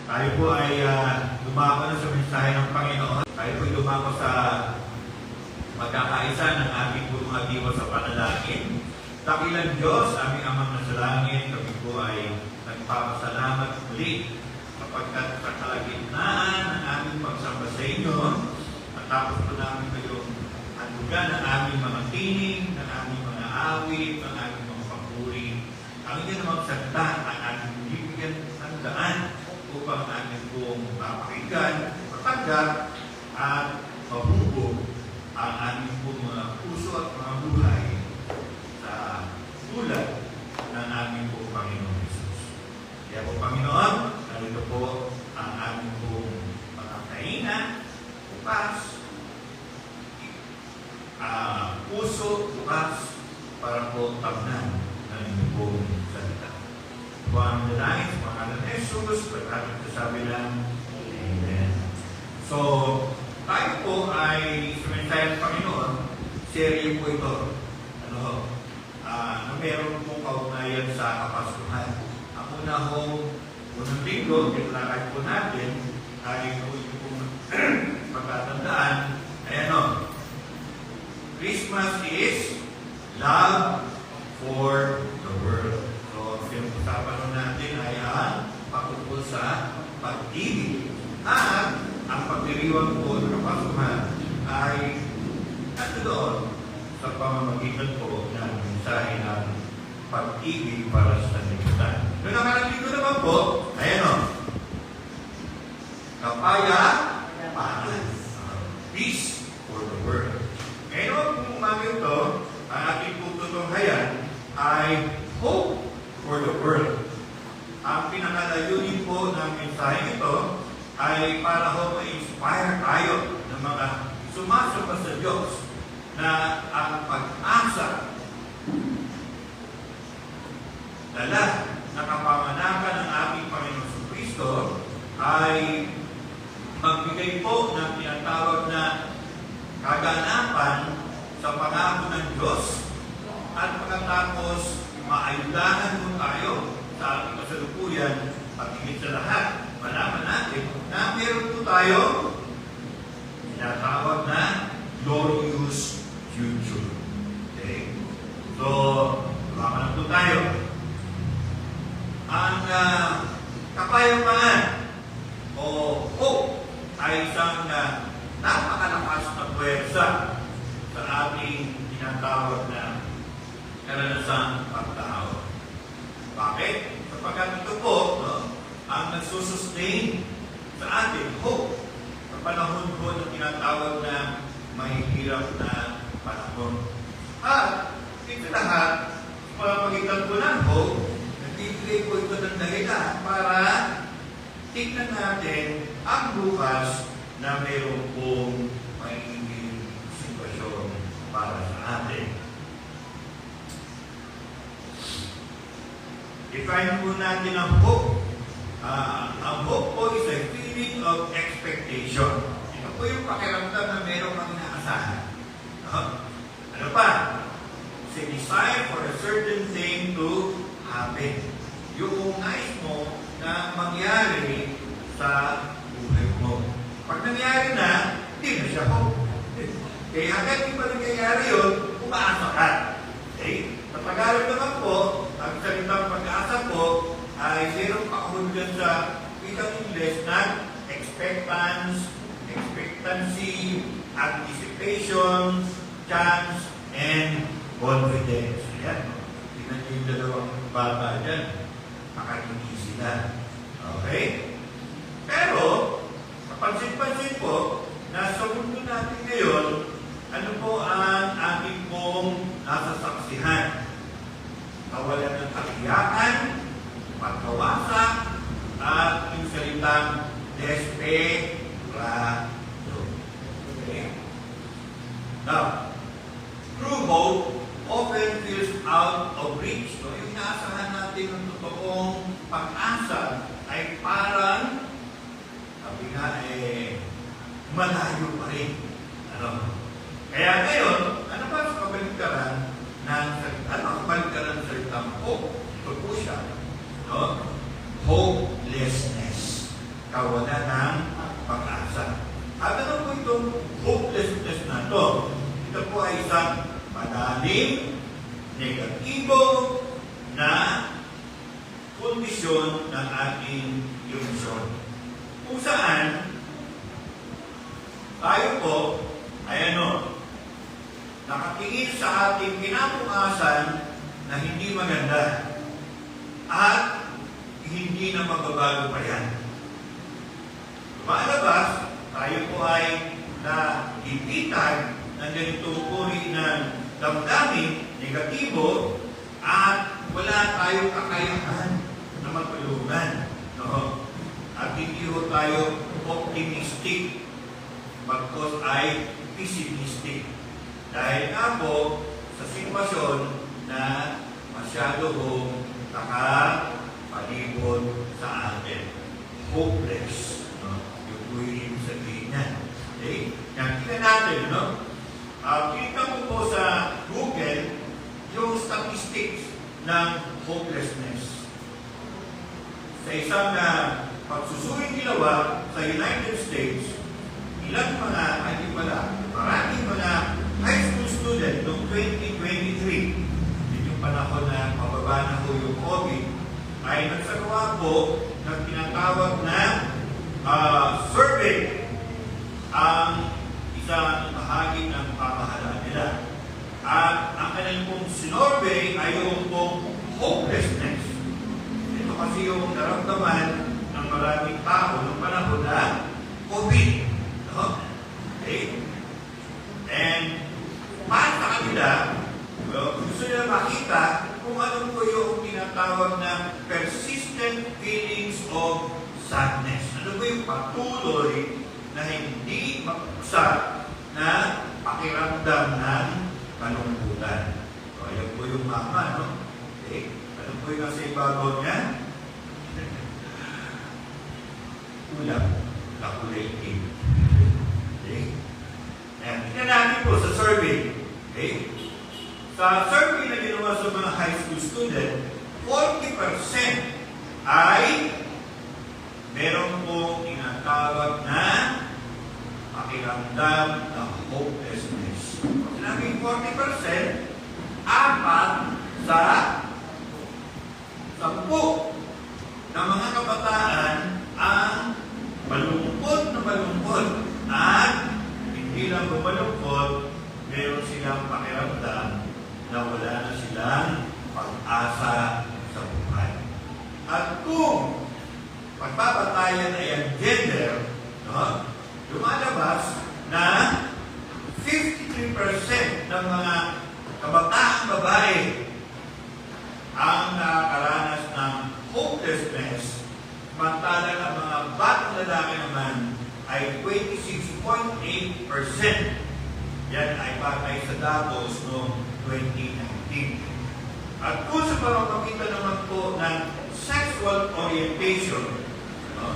Tayo po ay dumako na sa mensahe ng Panginoon. Tayo po ay dumako sa magkakaisa ng ating po mga diwa sa panalangin. Dakilang Diyos, aming Amang nasa langit, kami po ay nagpapasalamat muli sapagkat sa kalagitnaan ng aming pagsamba sa inyo, at tapos po namin kayong handugan ng aming mga tinig, ng aming mga awit, ng aming mga papuri. Ang inyo namang salita ang aming bibigyan ng daan upang namin pong mapakinggan, matanggap, at mabubo ang aming pong mga puso at mga buhay sa tulad ng aming pong Panginoon Jesus. Kaya po Panginoon, narito po ang aming pong mga kaina, bukas, puso, bukas, para po tabnan ng inyong pong salita. Po ang dalangin sa pangalan ng Jesus, pagkatapos sasabi lang, Amen. So, tayo po ay sa mensahe ng Panginoon, serye po ito. Na meron pong kaugnayan sa Kapaskuhan. Ang unang linggo, tinalakay po natin, ay po yung pong pagkatandaan, ay Christmas is love for the world. So, ang pinag-usapan natin ay ang patungkol sa pag-ibig. At ang pagdiriwang po ng Kapaskuhan ay doon sa pamamagitan po ng mensahe ng pag-ibig para sa sanlibutan. Noong nakarang linggo naman po, kapayapaan. Peace for the world. Ngayon, kung umaga ito, ang ating pututunghayan ay hope for the world. Ang pinakalayunin po ng mensahe ito ay para ho ma-inspire tayo ng mga sumasamba sa Diyos na ang pag-asa dala na kapamanakan ng ating Panginoon Kristo ay magbigay po ng tinatawag na kaganapan sa pangako ng Diyos at pagkatapos maayudahan mo tayo sa ating kasalukuyan at higit sa lahat, malaman natin na meron po tayo tinatawag na glorious future. Okay? So, baka na po tayo. Ang kapayapaan o hope ay isang napakalakas na puwersa sa ating tinatawag na karanasang pagtao. Bakit? Sapagkat ito po ang nagsusustain sa ating hope sa panahon po na tinatawag na may hirap na panahon. At ito lahat, sa pamamagitan po ng hope, nagbibigay po ito ng dahilan para tignan natin ang bukas na mayroon pong magiging sitwasyon para sa atin. Define po natin ang hope. Ang hope po is a feeling of expectation. Ito po yung pakiramdam na mayroon kang inaasahan. Ano pa? It's a desire for a certain thing to happen. Yung nais mo na mangyari sa buhay mo. Pag nangyari na, hindi na siya hope. Kaya agad di pa nangyayari yun, umaasa ka. Okay? Sa Tagalog naman po, ang salitang pag-asa po ay mayroong pakahulugan sa wikang Ingles na expectancy, anticipation, chance, and confidence. Ayan. Tingnan niyo yung dalawang bata dyan. Makakindi sila. Okay? Pero, kapansin-pansin po, na sa mundo natin ngayon, ano po ang ating pong nasasaksihan? Kawalan ng katiyakan, pagkawasak, at yung salitang desperado. Okay? Now, true hope often feels out of reach. So, yung inaasahan natin ng totoong pag-asa ay parang, sabi nga, malayo pa rin. Kaya ngayon, ano ba sa kabaligtaran ng salitang hope? Ito po siya. Hopelessness. kawalan ng pag-asa. At ano po itong hopelessness na to? Ito po ay isang madaling, negatibo na kondisyon ng ating emosyon. Kung saan, tayo po ay nakatingin sa ating kinabukasan na hindi maganda at hindi na magbabago pa yan. Lumalabas, tayo po ay nahipitan ng ganitong uri ng damdamin, negatibo, at wala tayong kakayahan na magtulungan. No? At hindi po tayo optimistic, bagkos ay pessimistic. Dahil nga po sa sitwasyon na masyado hong nakapalibot sa atin. Hopeless. No? Yung po yung sabihin niya. Okay? Yan, tingnan natin, no? Kita mo po sa Google yung statistics ng hopelessness. Sa isang pagsusuring ginawa sa United States, maraming mga high school student noong 2023, yun yung panahon na mababa na po yung COVID, ay nagsagawa po ng tinatawag na survey ang isang bahagi ng pamahalaan nila. At ang kanilang pong sinorvey ay yung pong hopelessness. Ito kasi yung naramdaman ng maraming tao noong panahon na COVID. No? Okay? And para sa kanila, gusto nila makita kung ano po yung tinatawag na persistent feelings of sadness. Ano po yung patuloy na hindi mag-usap na pakiramdam ng kalungkutan. So, ayan po yung mama, no? Okay? Ano po yung nasa ibabaw niya? Ulam. Calculating. Okay? Ayan. Tingnan natin po sa survey. Okay? Sa survey na ginawa sa mga high school student, 40% ay meron po tinatawag na pakiramdam ng hopelessness. Sinabing 40%, apat sa 10 ng mga kabataan ang malungkot na malungkot. At hindi lang malungkot, meron silang pakiramdam na wala na silang pag-asa sa buhay. At kung pagpapatayan ay ang gender, no, lumalabas na 53% ng mga kabataang babae ang nakakaranas ng hopelessness, samantalang ang mga batang lalaki naman ay 26.8%. Yan ay batay sa datos noong 2019. At kung sa pamamagitan naman po ng sexual orientation, no,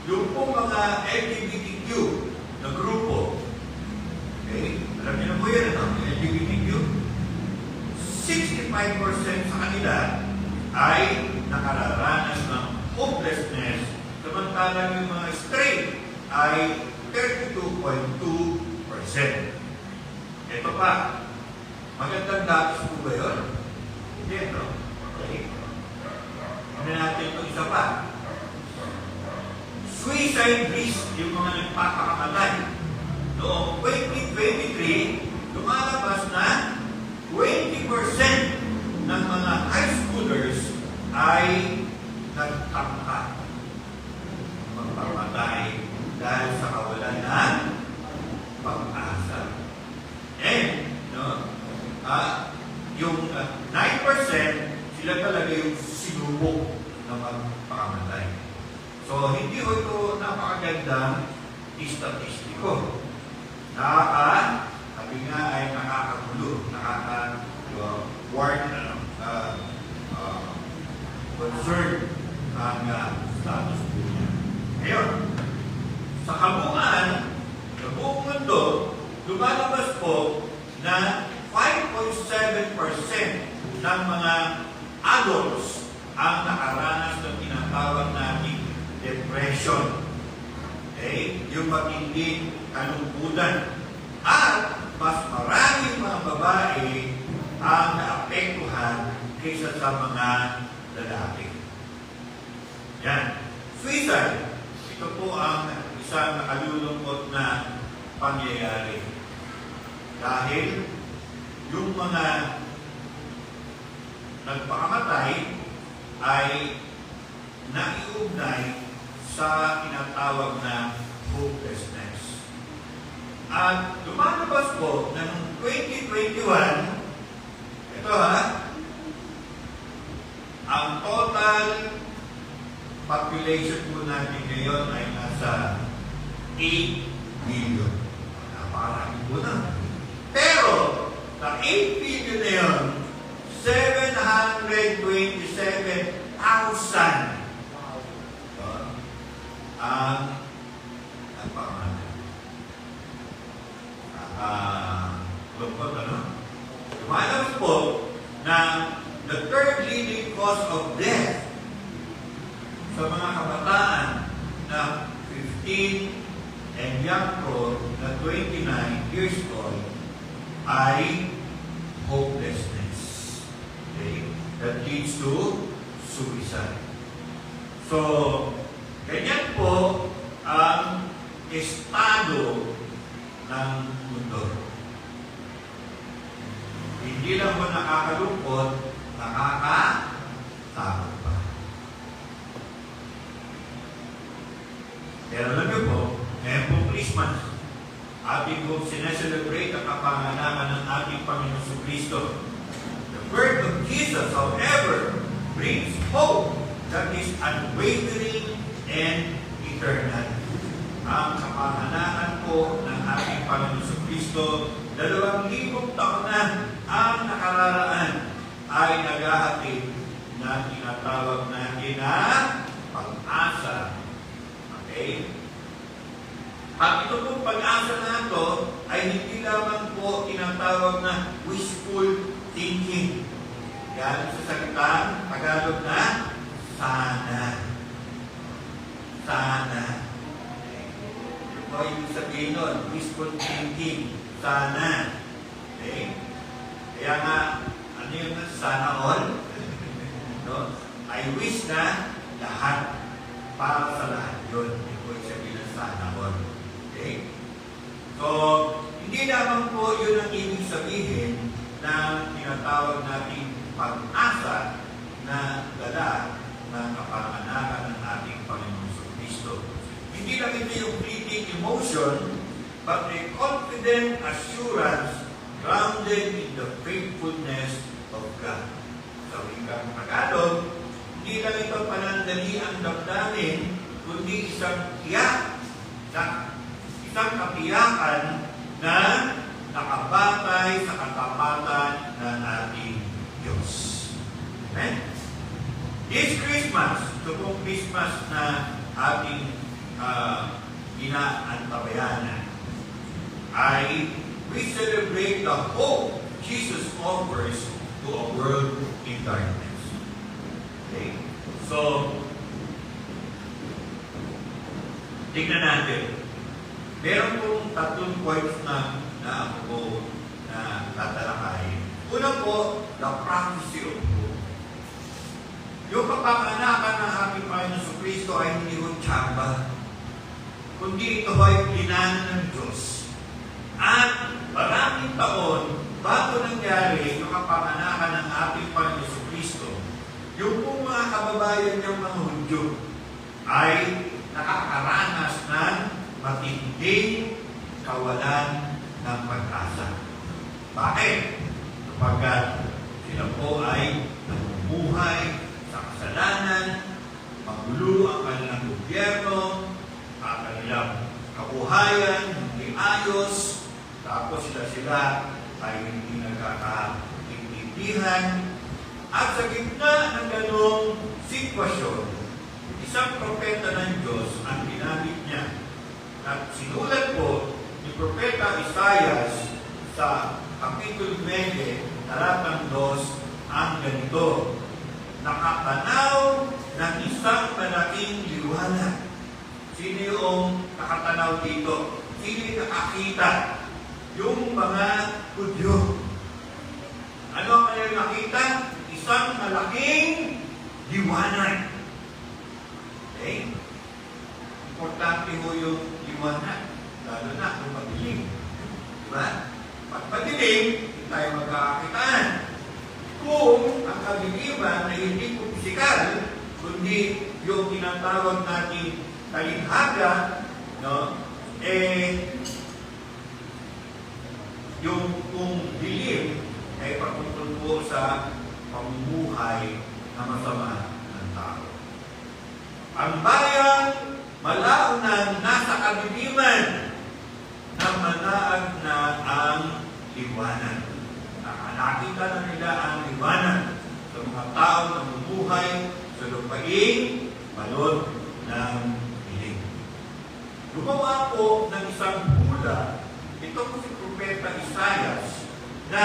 yung po mga LGBTQ na grupo, okay, alam niyo na po yan, no? LGBTQ, 65% sa kanila ay nakararanas ng hopelessness, samantalang yung mga straight ay 32.2%. Ito pa, magandang datos po ba yun? Hindi, no? Okay. Ano natin ito isa pa? Suicide risk, yung mga nagpapakamatay. Noong 2023, lumalabas na 20% ng mga high schoolers ay nagtangka magpamatay dahil sa kawalan ng pag-asa. And, no, yung 9%, sila talaga yung sinubok na magpakamatay. So, hindi ko ito napakagandang statistiko. Sabi nga ay nakakagulo, concern ang status po niya. Ngayon, sa kabuuan, sa buong mundo, lumalabas po na 5.7% ng mga adults ang nakaranas ng tinatawag nating depression depression. Okay? Yung matinding kalungkutan. At mas maraming mga babae ang naapektuhan kaysa sa mga lalaki. Yan. Suicide. Ito po ang isang nakalulungkot na pangyayari. Dahil yung mga nagpakamatay ay naiugnay sa tinatawag na hopelessness. At lumalabas po na noong 2021, ito ang total population po natin ngayon ay nasa 8 billion. Napakarami po na. Pero, sa 8 billion na yun, 727,000 ang nagpakamata. Lungkot, lumalabas po na the third leading cause of death sa mga kabataan na 15 and young pro na 29 years old ay hopelessness. Okay? That leads to suicide. So, ganyan po ang estado ng mundo. Hindi lang po nakakalungkot, nakakatakot pa. Pero alam niyo po, ngayon po Christmas, ating po sineselebrate ang kapanganakan ng ating Panginoon Jesucristo. The birth of Jesus, however, brings hope that is unwavering and eternal. Ang kapanganakan po ng ating Panginoon Jesucristo, 2,000 taon na ang nakararaan ay naghahatid na tinatawag natin na pag-asa. Okay? At ito pong pag-asa na ito ay hindi lamang po tinatawag na wishful thinking. Yan sa salitang Tagalog na sana. Sana. Ito po yung sabihin nun, wishful thinking. Sana. Okay? Kaya nga, ano yun na? Sana all? No? I wish na lahat para sa lahat yun. Ito po yung sabihin na sana all. Okay? So, hindi lamang po yun ang ibig sabihin na tinatawag nating pag-asa na dala ng kapanganakan ng ating Panginoon Jesucristo. Hindi lang ito yung fleeting emotion, but a confident assurance grounded in the faithfulness of God. Sa wikang Tagalog, hindi lang ito panandali ang damdamin, kundi isang tiyak na isang katiyakan na nakabatay sa katapatan ng ating Diyos. Amen? This Christmas, ito pong Christmas na ating inaantabayanan, ay we celebrate the hope Jesus offers to a world in darkness. Okay? So, tingnan natin. Meron pong 3 points na ako po na tatalakayin. Una po, the prophecy of hope. Yung kapanganakan ng ating Panginoon Jesucristo ay hindi ho tsamba, kundi ito ay plinanan ng Diyos. At maraming taon bago nangyari yung kapanganakan ng ating Panginoon Jesucristo, yung pong mga kababayan niyang mga Hudyo ay nakakaranas ng matinding kawalan ng pag-asa. Bakit? Kapagkat sila po ay namumuhay sa kasalanan, magulo ang kanilang gobyerno, ang kanilang kabuhayan, hindi ayos, tapos sila ay hindi nagkakaintindihan. At sa gitna ng ganong sitwasyon, isang propeta ng Diyos ang ginamit niya. At sinulat po ni Propeta Isaias sa Kapitulo 20, talatang 2, ang ganito, nakatanaw ng isang malaking liwanag Sino yung nakatanaw dito? Sino yung nakakita? Yung mga Hudyo. Ano ang kanilang nakita? Isang malaking liwanag. Okay? Importante ho yung liwanag. Lalo na kung madilim. Diba? Pag madilim, hindi tayo magkakakitaan. Kung ang kadiliman ay hindi po pisikal, kundi yung tinatawag natin talinghaga, no? Yung kung dilim ay patungkol po sa pamumuhay na masama ng tao. Ang bayan, malao na nasa kadiliman, na manaag na ang liwanag. Nakakita na nila ang liwanag sa mga tao na bumuhay sa lupaing balot ng dilim. Gumawa po ng isang hula ito po si Propeta Isaias na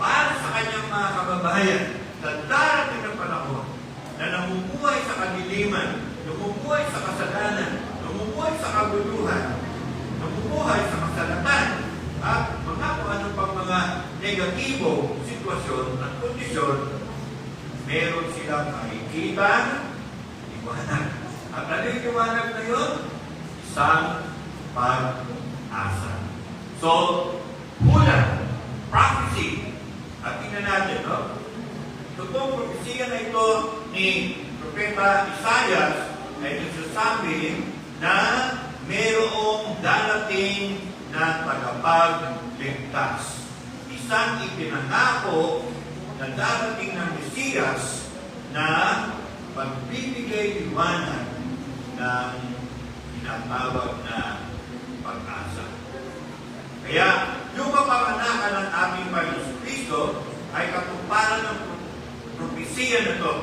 para sa kanyang mga kababayan sa darating na panahon na namumuhay sa kadiliman, namumuhay sa kasalanan, namumuhay sa kabuluhan, namumuhay sa kasalatan, at mga kung ano pang mga negatibong sitwasyon at kondisyon, meron silang makikita liwanag. At ano yung liwanag na yun? Isang pag-asa. So, hula, prophecy. At tingnan natin, no? Ito pong propesya na ito ni Propeta Isaias ay nagsasabi na mayroong darating na tagapagligtas. Isang ipinangako na darating ng Mesiyas na magbibigay liwanag ng tinatawag na pag-asa. Kaya, yung kapanganakan ng aming Panginoon Kristo ay katuparan ng propesya na ito.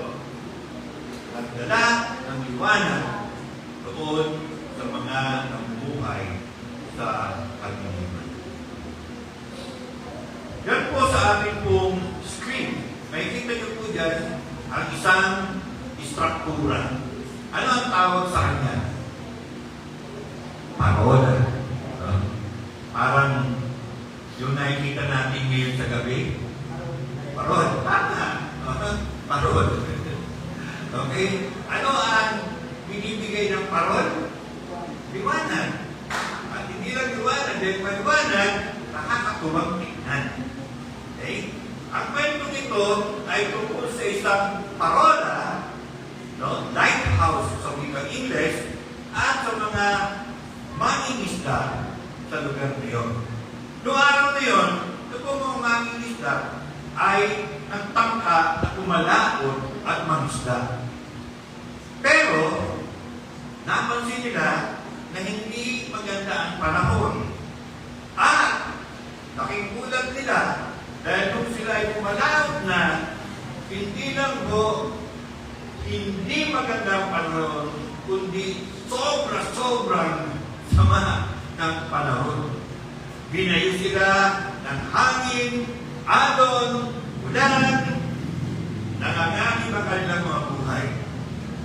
Nagdala ng liwanag doon sa mga namumuhay sa kadiliman. Yan po sa ating pong screen. Makikita niyo po dyan ang isang struktura. Ano ang tawag sa kanya? Parola. Parang yung nakikita natin ngayon sa gabi. Parol. Tama. Parol. Okay? Ano ang binibigay ng parol? Liwanag. At hindi lang liwanag, dahil maliwanag, nakakatuwang tingnan. Okay? Ang kwento nito ay tungkol sa isang parola, no? Lighthouse sa wikang English, at sa mga mangingisda sa lugar na yun. Noong araw na yun, ito po mga mangingisda ay nagtangka na kumalaot at mangisda. Pero, napansin nila na hindi maganda ang panahon. At, nakimulat nila dahil kung sila ay kumalaot na, hindi lang po, hindi maganda ang panahon, kundi sobrang sama ng panahon. Binayo sila ng hangin, alon, ulan, nanganganib ang kanilang mga buhay.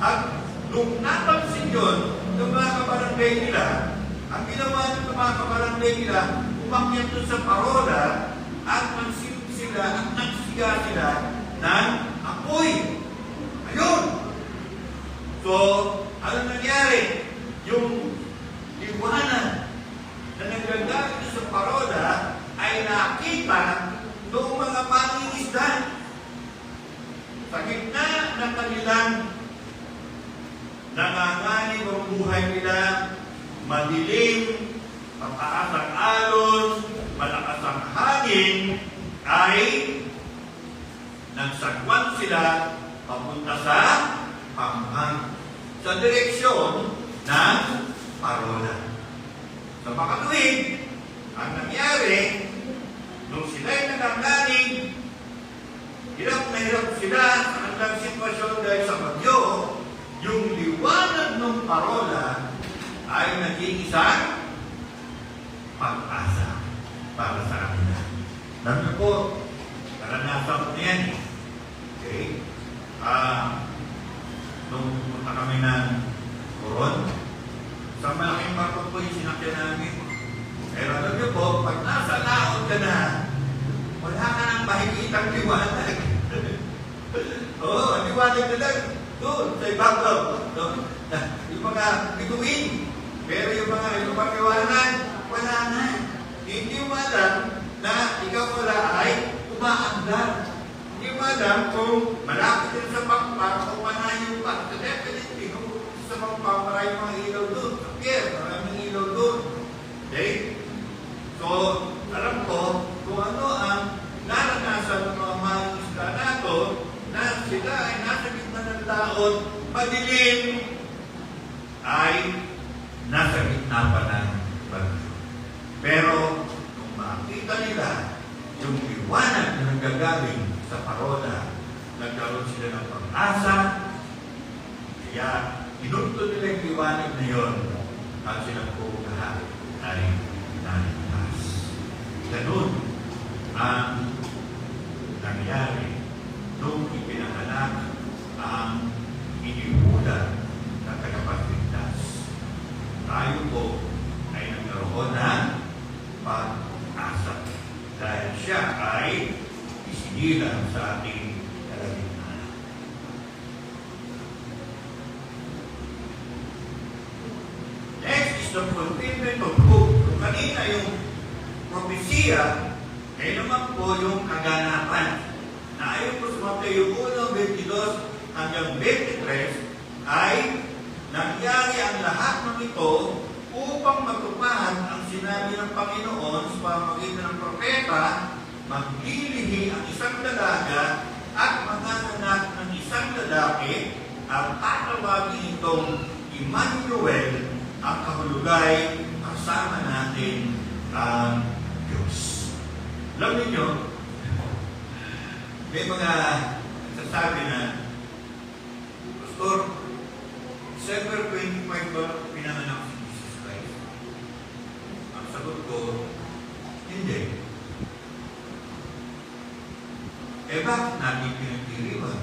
At nung napansin yun, ng mga kabarangay nila, ang ginawa ng mga kabarangay nila, umakyat doon sa parola at mansilip sila at nagsiga sila ng apoy. Ayun! So, ano nangyari? Yung liwanag na nagagalit sa parola ay nakita noong mga mangingisda. Sa gitna ng kanilang nanganganib ang buhay nila, madilim, mataas ang alon, malakas ang hangin, ay nagsagwan sila papunta sa pamhang, sa direksyon ng parola. Sa makatuwid, ang nangyari, nung sila'y nanganganig, hirap na hirap sila sa kanilang sitwasyon dahil sa bagyo, yung liwanag ng parola ay naging isang pag-asa para sa kanila. Nabi po, karanasan ko na yan. Okay? Nung pumunta kami ng Coron, Sa malaking barko po yung sinakyan namin. Pero alam niyo po, pag nasa laot ka na, wala ka nang makikitang liwanag. Oo, liwanag na lang. Doon, sa ibabaw. Yung mga bituin. Pero yung mga lumaliwanag, wala na. Hindi mo alam na ikaw wala ay umaandar. Hindi mo alam kung malapit din sa pangpang o manayo pa. So definitely, kung sa pangpang, maraming mga ilaw doon. Okay, maraming ilaw doon. Okay? So, alam ko kung ano ang naranasan ng mga isla nato na sila ay nasa gitna ng laot, madilim, ay nasa gitna pa ng bagyo. Pero, kung makita nila yung liwanag na nanggagaling sa parola, nagkaroon sila ng pag-asa, kaya inuntun nila yung liwanag na yun at silang pupuntahan ay naligtas. Ganun ang nangyari nung ipinanganak ang iniulat na tagapagligtas. Tayo po ay nagkaroon ng pag-asa dahil siya ay isinilang sa ating kalagitnaan. Next is the fulfillment of hope. Kung kanina yung propesya, ngayon naman po yung kaganapan. Na ayon po sa Mateo 1:22 hanggang 23 ay nangyari ang lahat ng ito upang matupad ang sinabi ng Panginoon sa pamamagitan ng propeta, maglilihi ang isang dalaga at manganganak ng isang lalaki at tatawagin itong Emmanuel, ang kahulugay kasama natin ang Diyos. Alam niyo, may mga nagsasabi na, Pastor, December 25 ba pinanganak si Jesus Christ? Ang sagot ko, hindi. Bakit natin pinagdiriwan?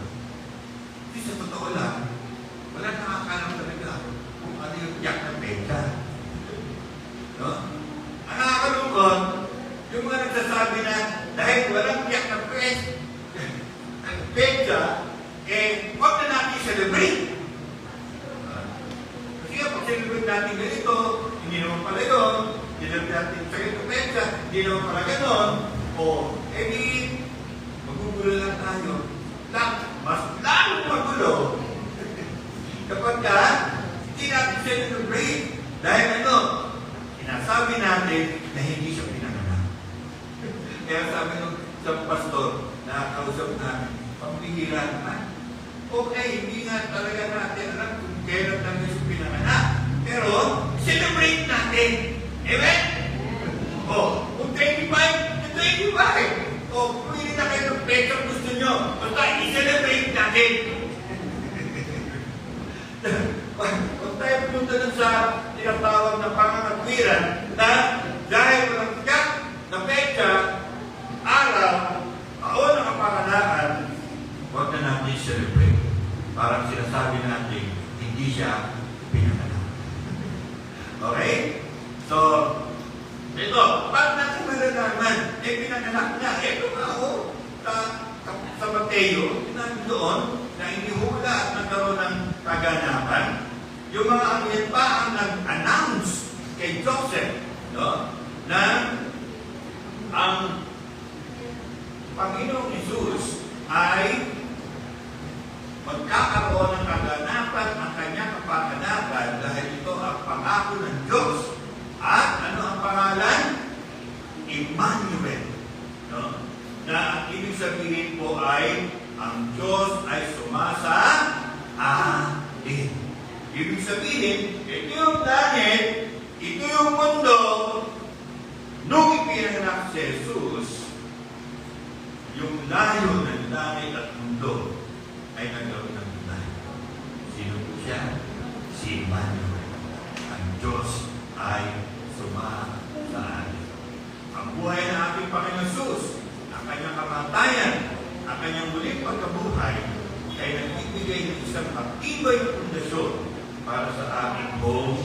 Kasi sa totoo lang, wala nakakalam talaga kung ano yung tiyak na peka. No? Ang nakakalungkot, yung mga nagsasabi na dahil walang tiyak na peka, huwag na natin celebrate. Kasi pag celebrate natin ganito, hindi naman pala yun, celebrate natin sa ganito peka, hindi naman pala ganon, di, magugulo lang tayo. Mas lalong magulo kapag hindi natin celebrate dahil sinasabi natin na hindi siya pinanganak. Kaya sabi nung sa pastor na kausap namin, pambihira naman. Okay, hindi nga talaga natin alam kung kailan namin siya pinanganak. Pero, celebrate natin. Amen? Kung 25, 25. Pumili na kayo ng peka gusto nyo. Basta, i-celebrate natin. Kung tayo pumunta dun sa tinatawag na pangangatwiran na dahil walang tiyak na peka, araw, taon ng kapanganakan, huwag na natin celebrate. Parang sinasabi natin, hindi siya pinanganak. Okay? So, ito, paano natin malalaman? Pinanganak niya. Ito nga sa Mateo, sinabi doon na inihula at nagkaroon ng kaganapan. Yung mga angel pa ang nag-announce kay Joseph, no? Na ang Panginoong Jesus ay magkakaroon ng kaganapan ang kanyang kapanganakan dahil ito ang pangako ng Diyos. At ano ang pangalan? Emmanuel. No? Na ang ibig sabihin po ay ang Diyos ay sumasa atin. Ibig sabihin, ito yung langit, ito yung mundo. Nung ipinanganak si Jesus, yung layo ng langit at mundo ay nagkaroon ng layo. Sino po siya? Si Emmanuel. Ang Diyos ay sumasa atin. Ang buhay ng ating Panginoon Jesus, ang kanyang kamatayan, ang kanyang muling pagkabuhay, ay nagbibigay ng isang matibay na pundasyon para sa ating buong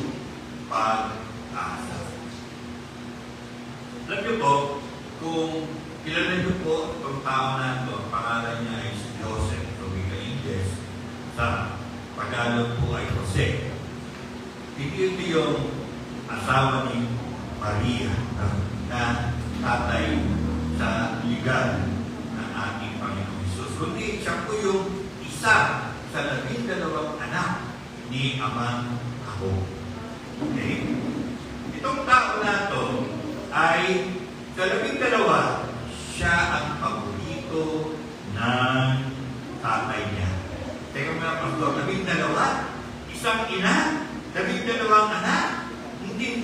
po, kung kilala niyo po itong tao na ito, pangalan niya ay si Joseph, o Ingles, sa Tagalog po ay Jose. Ito yung asawa ni Maria na tatay sa ligal ng ating Panginoon Hesus. Kundi siya po yung isa sa 12 anak ni Amang Jacob. Okay? Itong tao na ito ay sa 12, siya ang paborito ng tatay niya. Teka mga pastor, 12? Isang ina? 12 anak? Hindi.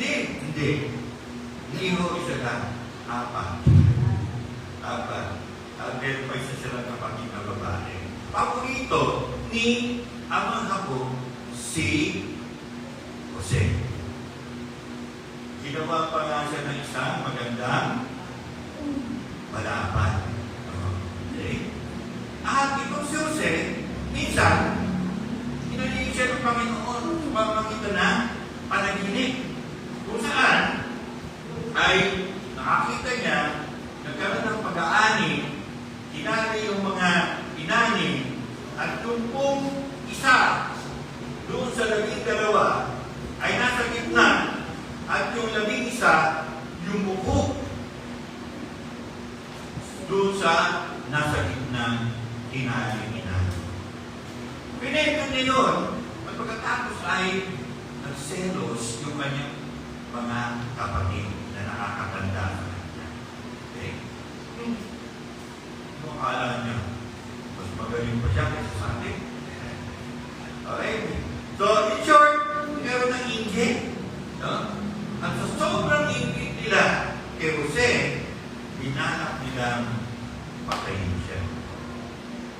Hindi ho isa lang. 4. Meron pa isa silang kapatid na babae. Paborito ni Amang Jacob si Jose. Ginawa pa nga siya ng isang magandang malapan. Okay? At itong si Jose, minsan, hinaliin siya ng Panginoon upang makita na panaginip. Kung saan ay nakakita niya, nagkaroon ng pag-aani, kinari yung mga inani, at yung pong isa doon sa 12 ay nasa gitna, at yung 11 yung buko doon sa nasa gitna inani. Pinento niya yun, at pagkatapos ay nagselos yung kanyang mga kapatid na nakakatanda sa kanya. Okay? Akala niya, mas magaling pa siya kaysa sa atin. Okay? So, in short, nagkaroon ng inggit. No? At sa sobrang inggit nila kay Jose, binalak nilang patayin siya.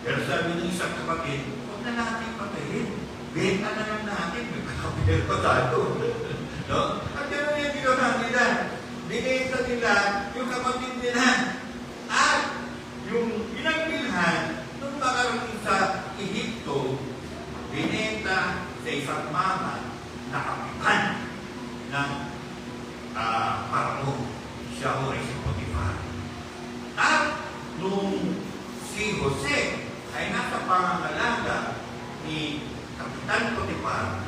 Pero sabi ng isang kapatid, huwag na natin patayin. Benta na lang natin. Nagkakapil pa tayo. No? At gano'n yung ginawa nila. Binenta nila yung kapatid nila. At yung pinagbilhan, nung makarating sa Egypto, binenta sa isang mama na kapitan ng Parao. Siya ho ay si Potiphar. At nung si Jose ay nasa pangangalaga ni Kapitan Potiphar,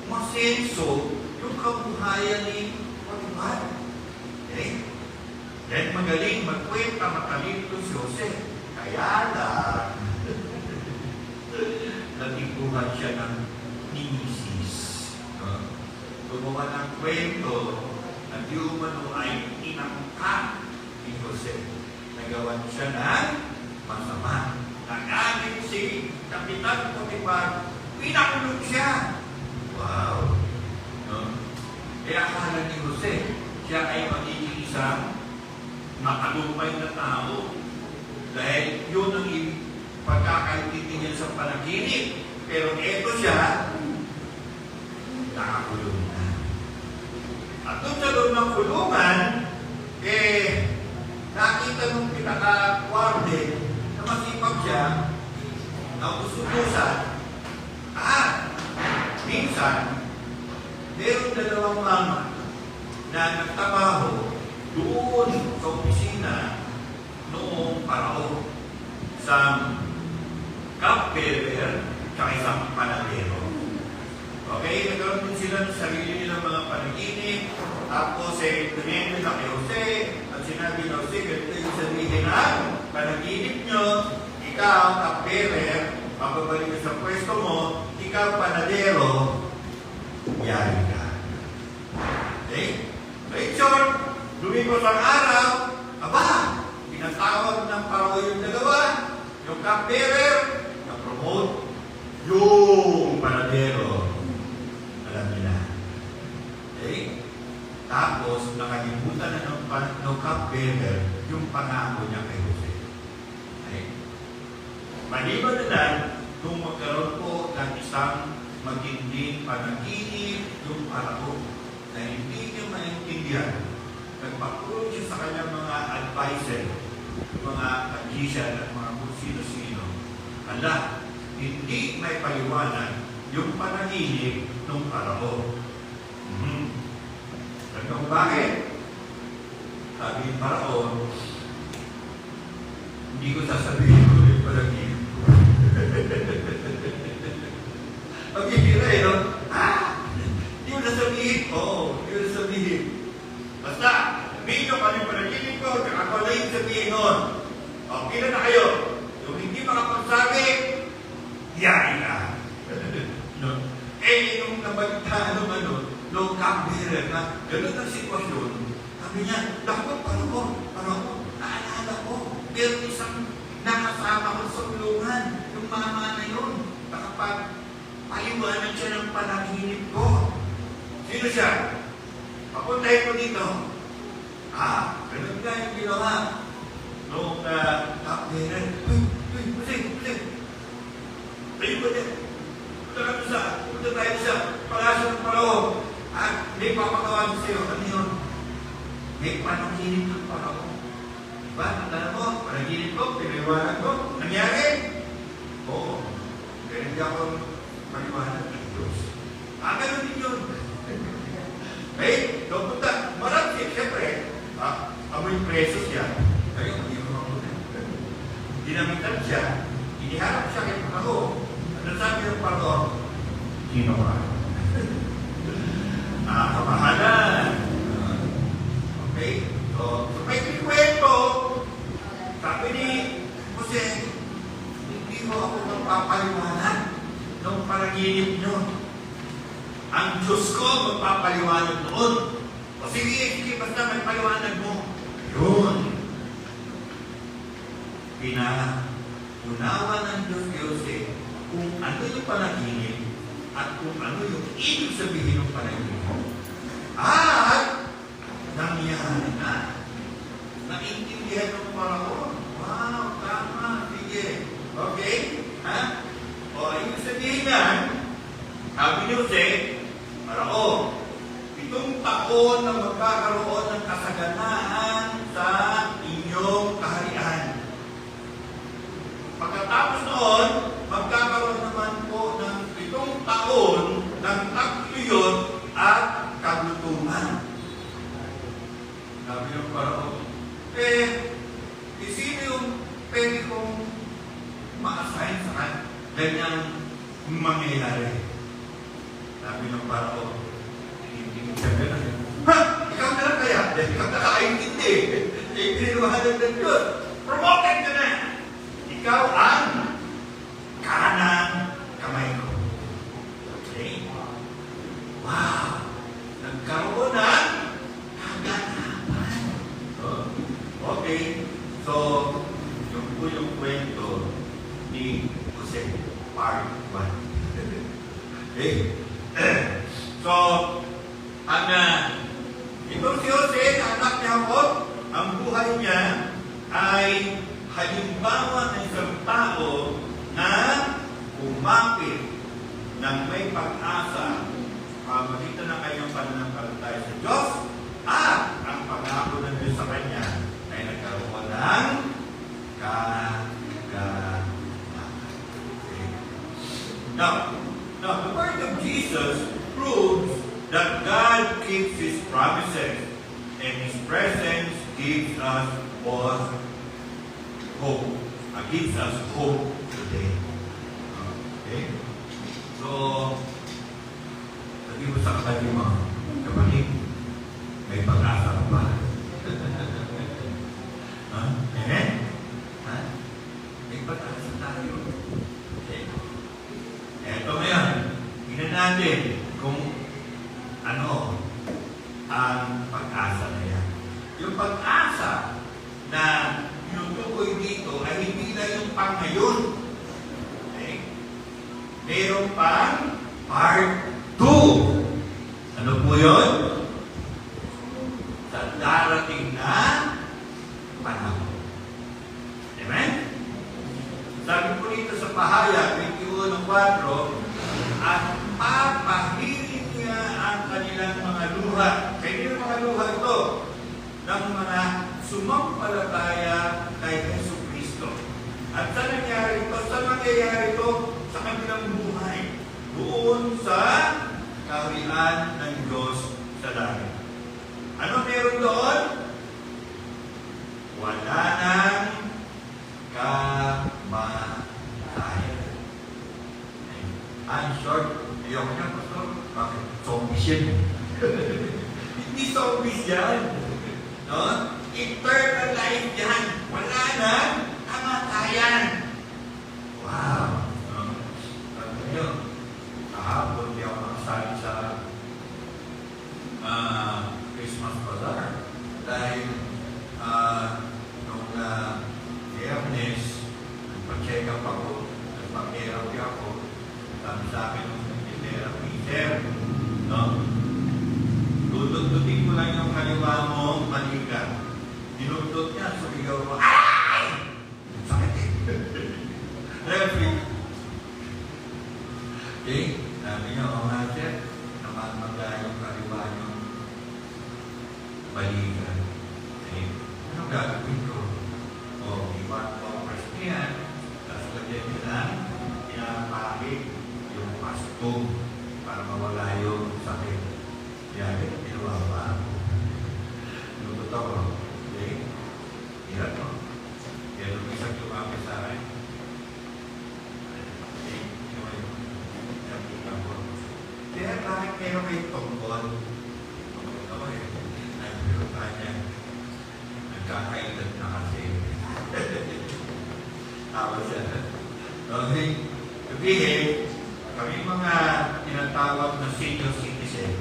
umasenso yung kabuhayan ni Potiphar. Okay? Dahil magaling magkwenta, matalino si Jose. Kaya lang, natikuhan siya ng nimisis. Gumawa ng kwento na di umano ay inangkat ni Jose. Nagawan siya ng masama. Nagaling si Kapitan Potiphar, pinakulong siya. Wow! Kaya akala ni Jose, siya ay magiging isang makalumpay na tao. Dahil yun ang pagkakaintindi niya sa panaginip. Pero eto siya, nakakulong na. At doon sa loob ng kulungan, nakita nung pinaka-warden na masipag siya, na usutusan. Minsan, meron 2 mama na nagtrabaho doon sa opisina noong Parao, sa cupbearer at isang panadero. Okay, nagkaroon din sila ng sarili nilang mga panaginip. Tapos tumendo na kay Jose at sinabi na Jose, ganito yung sabihin na panaginip nyo, ikaw cupbearer, mababalik ka sa pwesto mo, ikaw panadero, yari ka. Okay? Right, short, lumipos ang araw, pinatawag ng Parao yung 2, yung cupbearer, na-promote, yung panadero, alam nila. Okay? Tapos, nakalimutan na ng cupbearer yung pangako niya kay Jose. Okay? Maliban na lang, kung magkaroon po ng isang matinding panaginip yung Parao na hindi niya maintindihan, nagpakulong siya sa kanyang mga advisor, mga magician at mga kung sino-sino. Ala, hindi may paliwanag yung panaginip ng Parao. Bakit? Paraon, hindi ko sasabihin ko yung panaginip ko. Pag-ibira no? Hindi mo nasabihin? Oo, hindi mo nasabihin. Basta, sabihin nyo kung yung panaginip ko, kaya ako na yung sabihin nun. O, pila na kayo. Yung hindi makapagsabi, yari ka. No? Yung nabalitaan nung cupbearer na gano'n ang sitwasyon, sabi niya, dapat parang naalala ko, pero isang nakasama ko sa ulungan, yung mama na yun, nakapag paliwanag siya ng panaginip ko. Sino siya? Papuntahin ko dito. Ganun nga yung ginawa. Nung cupbearer, pusing. Tayo ba niya? Punta tayo sa palasyo ng Paraon. At may papagawa ko sa'yo. Ano yun? May panaginip ng Paraon. Diba? Tandaan mo, panaginip ko, piniwanag ko. Nangyari? Oo. Kaya hindi ako paniwanag ng Diyos. Ganun din yun. Okay? So, punta. Marami, siyempre. Amoy preso siya. Kaya hindi ko makunan. Dinamitan siya. Iniharap siya kay Paraon. Ano sabi ng Paraon? Sino ka? Kamahalan. Okay? So may kikwento. Sabi ni Jose, hindi mo ako magpapaliwanag ng panaginip nyo. Ang Diyos ko magpapaliwanag noon. O sige, basta may paliwanag mo. Yun. Pinaunawa ng Diyos kay Jose kung ano yung panaginip at kung ano yung ibig sabihin ng panaginip. At nangyari na. Naintindihan ng Paraon. Wow, tama. Sige. Okay? O, ibig sabihin yan, sabi ni Jose, Paraon, 7 taon na magkakaroon ng kasaganaan sa inyong kaharian. Pagkatapos noon, magkakaroon naman po ng 7 taon ng tagtuyot at kagutuman. Sabi ng Paraon, sino yung pwede kong ma-assign sa ganyang mangyayari? Sabi ng Paraon, hindi mo siya gano'n. Ikaw na lang kaya? Ikaw nakakaintindi. Piniluhanag ng Diyos. Promoted ka na! Ikaw ang kanang kamay ko. Okay? Wow! Nagkaroon ng kaganapan. Okay. So, yung po yung kwento ni Jose, part 1. Okay? So, itong si Jose, na anak ni Jacob, ang buhay niya ay halimbawa ng isang tao na umapit ng may pag-asa pamagitan ng kanyang pananampalataya sa Diyos at ang pangako ng Diyos sa kanya ay nagkaroon ng kaganapan. Now, the word of Jesus proves that God keeps His promises and His presence gives us hope. Gives us hope today. Okay? So, sabi mo sa kapatid mo, kapatid, may pag-asa ka ba? Amen? May pag-asa tayo. Okay? Eto ngayon, tingnan natin kung ano ang pag-asa na yan. Yung pag-asa na tinutukoy dito ay hindi na yung pang ngayon. Okay? Meron pang part 2. Ano po yun? Sa darating na panahon. Amen? Sabi po dito sa Pahayag 21:4, at papahirin niya ang kanilang mga luha. Kaya yung mga luha ito ng mga sumampalataya kay Jesucristo. At saan nangyari ito? Saan mangyayari ito? Sa kanilang buhay. Doon sa kaharian ng Diyos sa langit. Ano meron doon? wala nang kamatayan. I'm short. Ayoko niya, Pastor. Bakit? Zombies yan. Hindi zombies yan. No? Eternal life yan. Wala nang kamatayan. Wow. No? Sabi niyo, kahapon di ako nakasali sa Christmas Bazaar. Dahil nung Biyernes, nagpa-check up ako, nagpa-therapy ako, sabi sa akin nung therapy, sir, no? Dudot-dutin ko lang yung kaliwa mong balikat. Dinudot niya, sumigaw ko, ay! Sakit eh. Referee. Okay? Sabi niya, o nga, sir, namamagay yung kaliwa yung balikat. Okay? Ano gagawin ko? O, iwan ko ang press niyan, tapos lagyan niya lang, pinapakit yung pastong para mawala yung sakit. Yan, ginawa pa ako. Nutot ako. Okay? Hirap mo. Kaya lumisag yung mga sa akin. Okay? Yung nakita ko. Kaya bakit meron kayo tungkol? Tungkol ako eh. Nagpiro pa niya. Nagkakaedad na kasi. Tawa siya. Okay? Sabihin, kami mga tinatawag na senior citizen,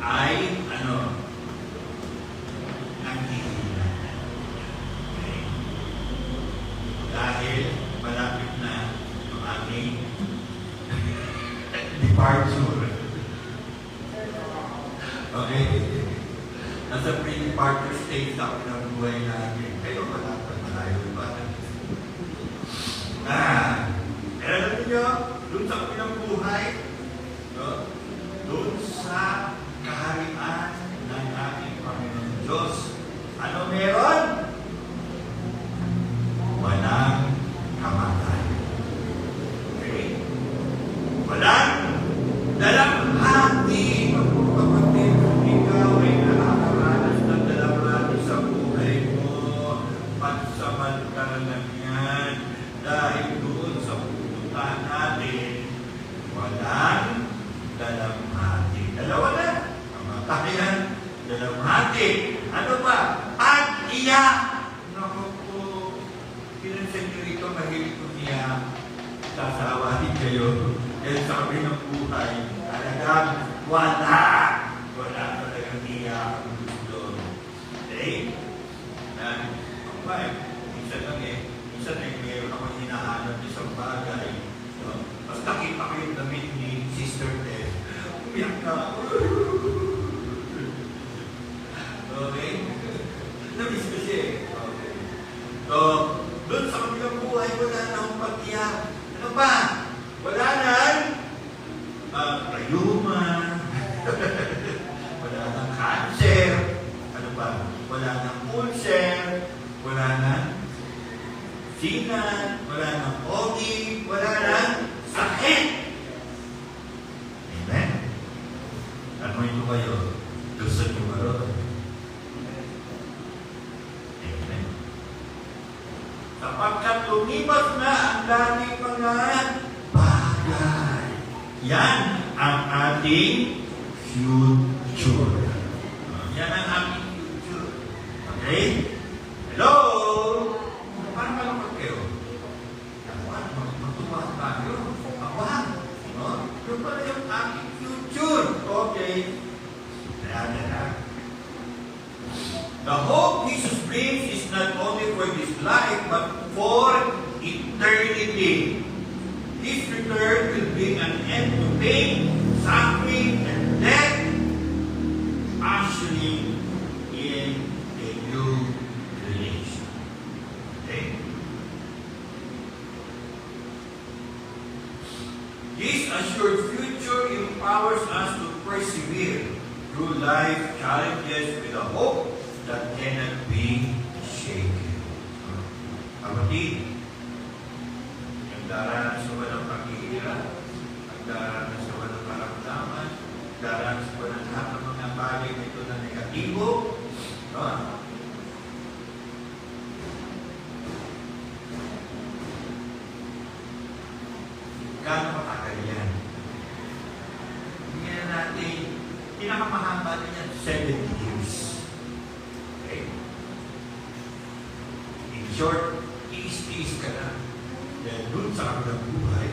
ay, nangihina. Okay? Dahil malapit na yung aming departure. Okay? Nasa pre-departure stage na ng buhay natin. Pero wala pa, malayo pa. Kaya alam niyo, doon sa kabilang buhay, no? Doon sa kaharian ng ating Panginoon Diyos. Ano meron? Walang kamatayan. Okay? Walang dalamhati. Kapatid, kung ikaw ay nakakaranas ng dalamhati sa buhay mo, pansamantala lang yan. Dahil doon sa pupuntahan natin, walang dalamhati. Dalawa na. Kamatayan, dalamhati. Ano ba? Pag-iyak. Naku po, pinansin nyo rito, mahilig ko niya. Sasawahin kayo. Dahil sa kabilang buhay, talagang wala. Wala talagang iyak ang doon. Okay? Ang bahay, minsan lang minsan mayroon ako hinahanap isang bagay. Basta kita ko yung damit ni Sister Tess. Umiyak na ako. Okay? Namiss ko siya. Okay. So, doon sa kabilang buhay, wala na akong pag-iyak. Ano ba? Wala na rayuma. Wala na cancer. Ano ba? Wala na ulcer. Wala na sinan. Wala na OD. Wala na sakit. Amen? Ano ito kayo? Gusto nyo ba rin? Amen. Sapagkat lumipas na ang dating mga bagay. Yan ang ating future. Yan ang ating future. Okay? Hello? Paano malungkot kayo? Matuwa tayo. Awang. No? Yung pala yung ating future. Okay. The hope Jesus brings is not only for this life, but for eternity. His return will bring an end to pain, suffering, and death, ushering in a new creation. Okay? This assured future empowers us to persevere through life challenges with a hope that cannot be shaken. Kapatid, ang daranas sa walang paghihirap, ang daranas sa walang karamdaman, daranas sa walang lahat ng mga bagay na ito na negatibo, no? pinakamahaba na yan, 70 years. Okay? In short, tiis-tiis ka na. Dahil doon sa kabilang buhay,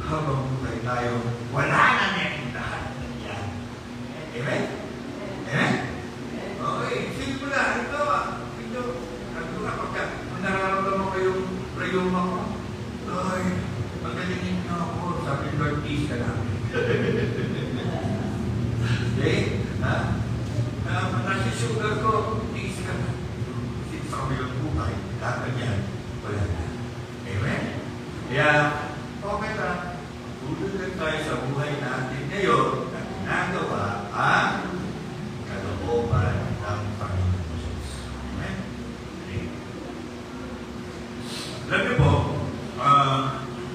habang buhay tayo, wala na yung lahat na yan. Amen? Amen? Okay, sige mo na. Ito, pagka nararamdaman ko yung rayoma ko, ay, magalingin na ako. Sabi ni Lord, peace ka namin. Okay? Ha? Nasa sugar ko, peace ka na. Kasi sa kabilang buhay, lahat yan, wala na. Amen? Kaya, okay na. Tulad lang tayo sa buhay natin ngayon na ginagawa ang kalooban ng Panginoon Jesus. Amen? Okay. Alam niyo po,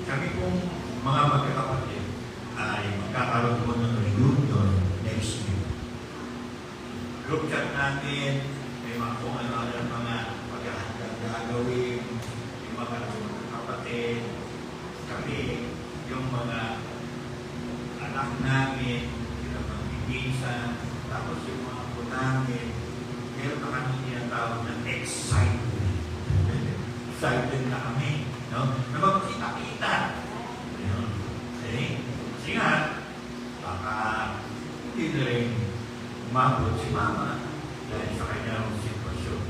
kami pong mga magkakapatid ay magkakaroon po ng reunion next week. Group chat natin, may mga kung ano-ano ng mga paghahandang gagawin, yung mga kapatid, kami, yung mga anak namin, yung mga bibisa, tapos yung mga po namin, meron na kami tinatawag ng excitement. Excited na kami, no? Na magkita-kita. Okay? Kasi nga, baka hindi na rin umabot si Mama dahil sa kanyang sitwasyon.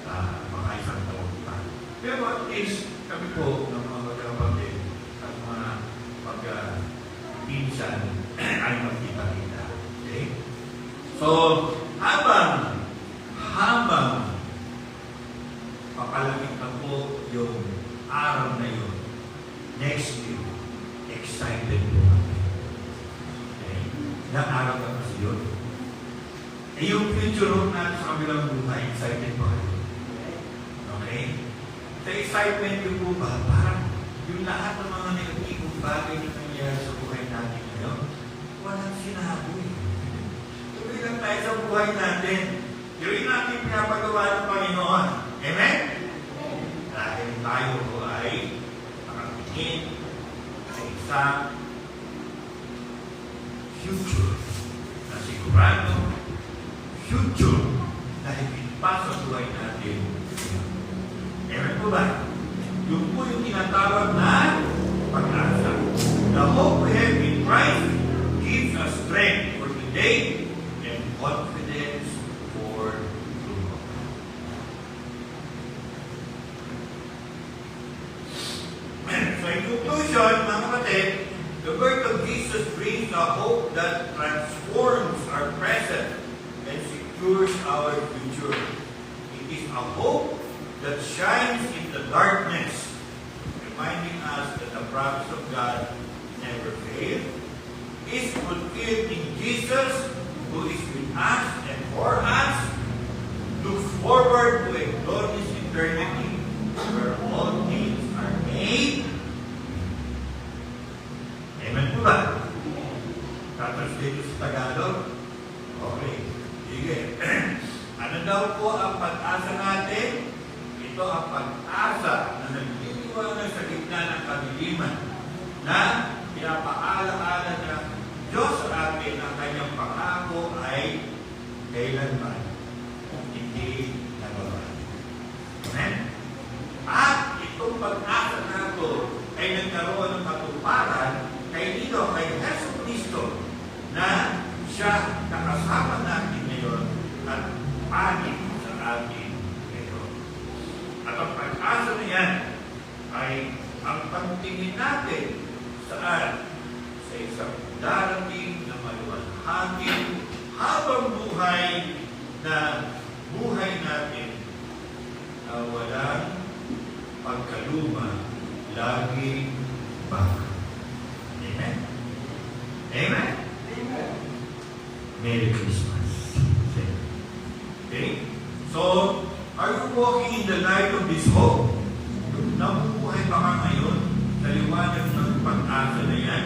Baka isang taon pa. Pero at least, kami po ng mga magkakapatid at mga pag-pinsan ay magkita-kita. Okay? So, habang papalagit na po yung araw na yun, next week, excited po kami. Okay? Ilang araw na kasi yun. Yung future natin sa kabilang buhay, excited po kayo. Okay? Sa excitement yung po ba, parang yung lahat ng mga negatibong bagay na nangyayari sa buhay natin ngayon, walang sinabi. Tuloy lang tayo sa buhay natin. Yung natin pinapagawa ng Panginoon. Amen? Dahil tayo po ay nakatingin sa isang future na sigurado, future na higit pa sa buhay natin. Amen po ba? Yung po yung tinatawag na pag-asa. The hope we have in Christ gives us strength for today and confidence for tomorrow. So in conclusion, mga kapatid, the word of Jesus brings a hope that transforms our present and secures our future. It is a hope that shines in the darkness, reminding us that the promise of God never fails, is fulfilled in Jesus, who is with us and for us, looks forward to a glorious eternity where all things are made. Amen po ba? Tatranslate sa Tagalog? Okay. Sige. Ano daw po ang pag-asa natin? Ito ang pag-asa na nagtitiwala sa gitna ng kadiliman na pinapaala-ala ng Diyos sa atin ang kanyang pangako ay kailanman hindi nababago. Amen? At itong pag-asa na ito ay nagkaroon ng katuparan kay dito, kay Yesu Cristo na siya nakasama natin ngayon at panig sa atin ngayon. At ang pag-asa na yan ay ang pagtingin natin saan? Sa isang darating na maluwalhangin habang buhay na buhay natin na walang pagkaluma, laging bago. Amen? Amen? Amen. Merry Christmas. Okay? So, are you walking in the light of this hope? Nabubuhay ba ka ngayon sa liwanag ng pag-asa na yan?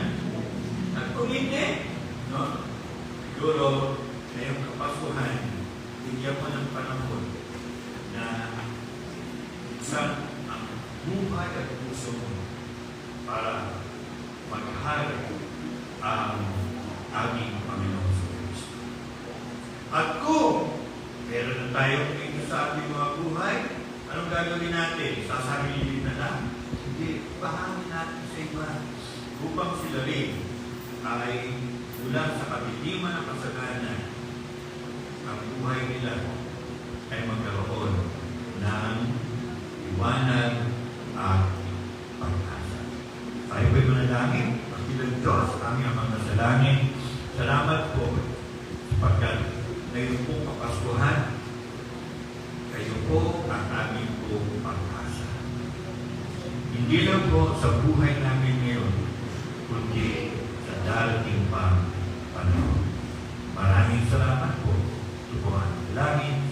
At kung hindi, no? Siguro, ngayong kapasuhan, bigyan mo ng panahon na buksan ang buhay at puso mo para magharap ang ating Panginoon sa Diyos. At kung meron na tayong ito sa ating mga buhay, anong gagawin natin? Sasarili na lang? Hindi, bahagi natin sa iba upang sila rin ay mula sa kabitiman ng kasaganan, ang buhay nila ay magkaroon ng liwanag at pag-asa. Tayo ba'y manalangin? Pagkilang Diyos, aming Amang nasa langit, salamat po sapagkat ngayon po kapaskuhan, kayo po ang aming po pag-asa. Hindi lang po sa buhay namin ngayon, kundi sa darating pang panahon. Maraming salamat po. Tukuhan langit